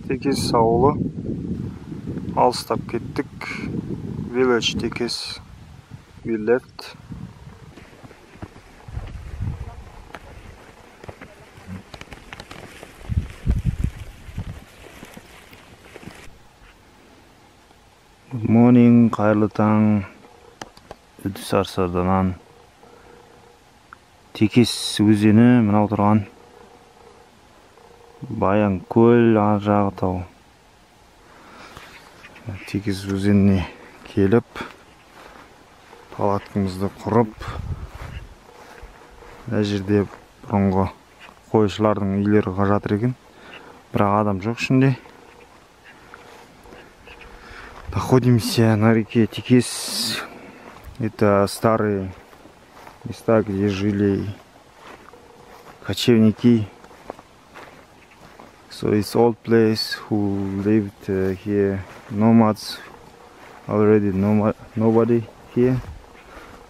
Tekes ауылы алыстап кеттік. Village Tekes. We left. Good morning, қайырлы таң. Үдіс Арсарданан. Tekes өзені мынау тұрған. Баянкөл ар жағы тау. Tekes өзеніне келіп, палаткамызды құрып, мына жерде бұрынғы қойшылардың үйлері жатыр екен, бірақ адам жоқ ішінде. Находимся на реке Tekes. Это старые места, где жили кочевники. So it's old place who lived here, nomads. Already nobody here.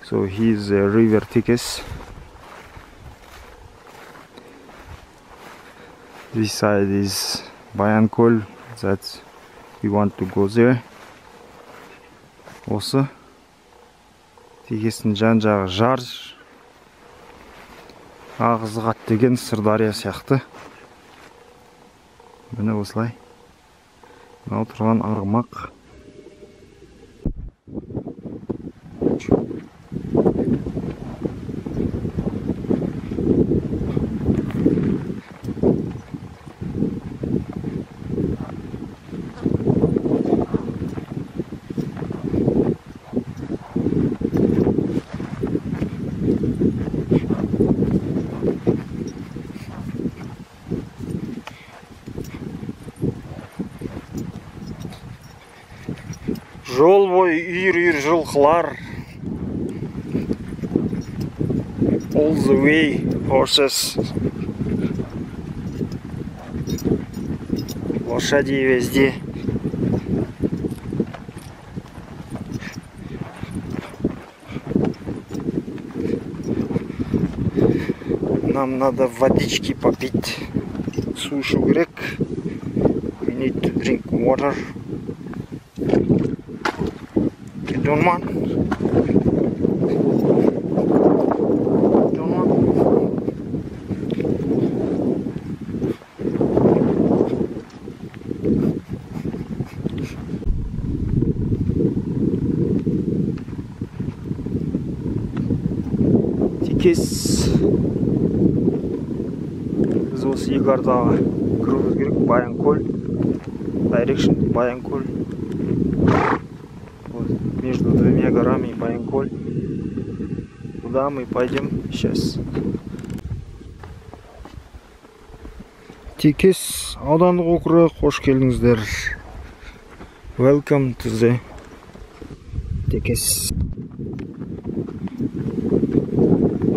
So here's river Tekes. This side is Баянкөл. That's we want to go there. Осы Tekes'in жан жағы жар, Ағызғат деген Сырдария сияқты. Міне осылай. Мынау тұрған арғымақ. Жол бойы үйір-үйір жылқылар. All the way horses. Лошади везде. Нам надо водички попить. Сушу грек. We need to drink water. Don't want. Tekes. Біз осы екі ардаға кіруіміз керек. Баянкөл. Direction Баянкөл. Между двумя горами Баянкөл. Куда мы пойдем сейчас? Tekes аудандық округы, қош келдіңіздер. Welcome to the Tekes.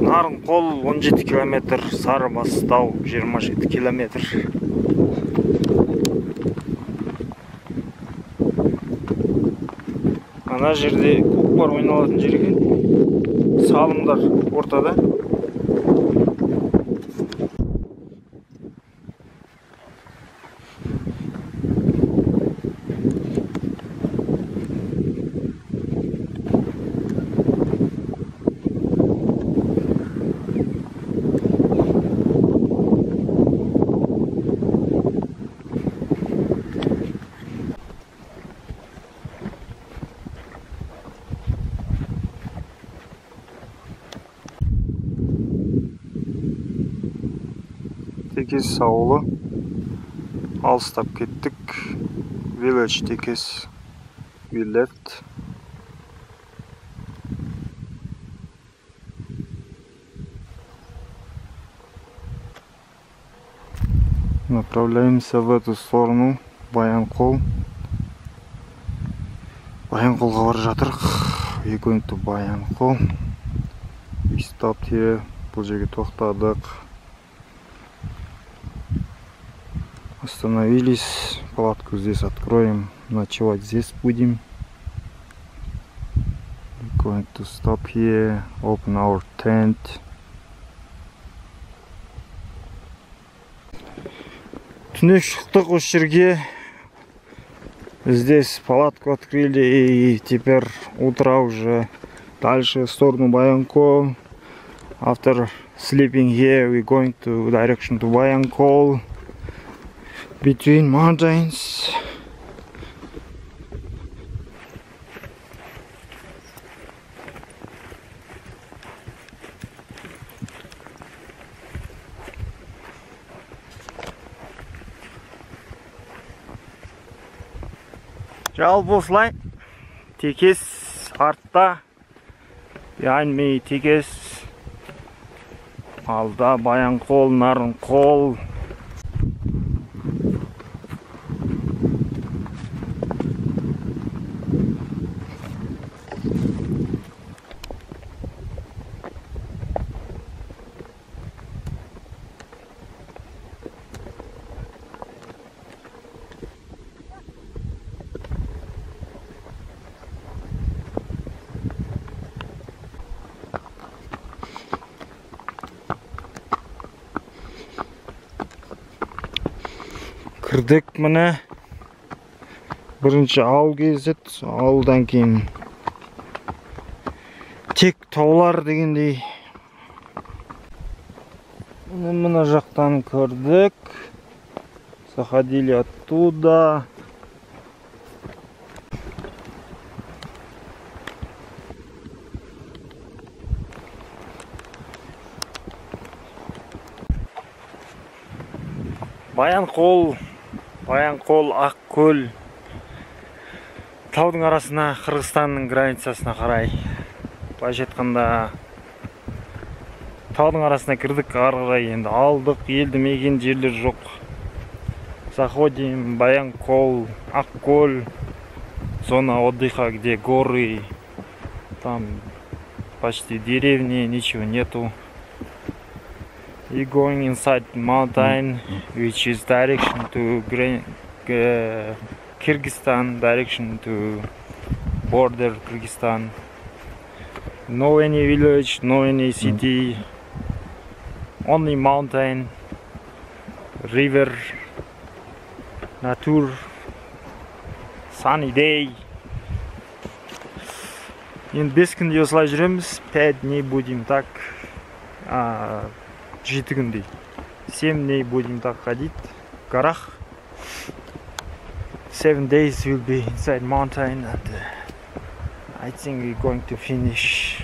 Нарынқол 17 километр, Сарыбастау 27 километр. Ана жерде көкпар ойналатын жер екен. Салымдар ортада. Tekes ауылы алыстап кеттік. Village Tekes. We left. Направляемся в эту сторону. Баянкөл. Баянкөлға бара жатырық. We going to Баянкөл. We stopped here. Бұл жерге тоқтадық. Остановились, палатку здесь откроем, ночевать здесь будем. We're going to stop here, open our tent. Түнек шықтық осы жерге. Здесь палатку открыли, и теперь утро уже дальше в сторону Баянкол. After sleeping here, we're going to direction to Баянкол, between mountains. Жалпы осылай текес артта, behind me текес, алда Баянкол, Нарынкол. Кірдік, міне бірінші ауыл кезет, ауылдан кейін тек таулар дегендей. Мына жақтан көрдік, заходили оттуда. Баянкол, Ақкөл, таудың арасына, Қырғызстанның границасына қарай. Былайша айтқанда, таудың арасына кірдік, ары қарай енді алдық, елді мекен жерлер жоқ. Заходим, Баянкол, Ақкөл, зона отдыха, где горы, там почти деревни, ничего нету. И going inside mountain, which is direction to Kyrgyzstan, direction to border Kyrgyzstan. No any village, no any city, only mountain, river, nature, sunny day. Енді 5 күнде осылай жүреміз, 5 дней будем так, 7 күндей, 7 дней будем так ходить в горах. 7 days will be inside mountain, and I think we're going to finish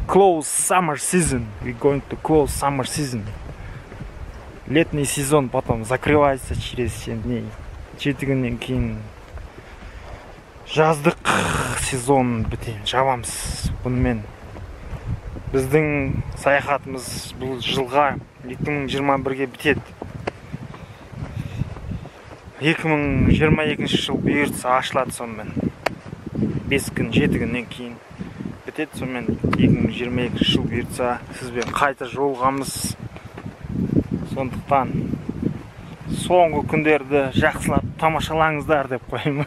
close summer season. We're going to close summer season. Летний сезон потом закрывается через 7 дней. 7 күннен кейін жаздық сезон бітейін, жабамыз. Бұнымен біздің саяхатымыз бұл жылға 2021-ге бітеді. 2022 жыл бұйыртса ашылады сонымен. 5 күн, 7 күннен кейін бітеді. Сонымен 2022 жыл бұйыртса сізбен қайта жолығамыз. Сондықтан соңғы күндерді жақсылап тамашалаңыздар деп қоймын.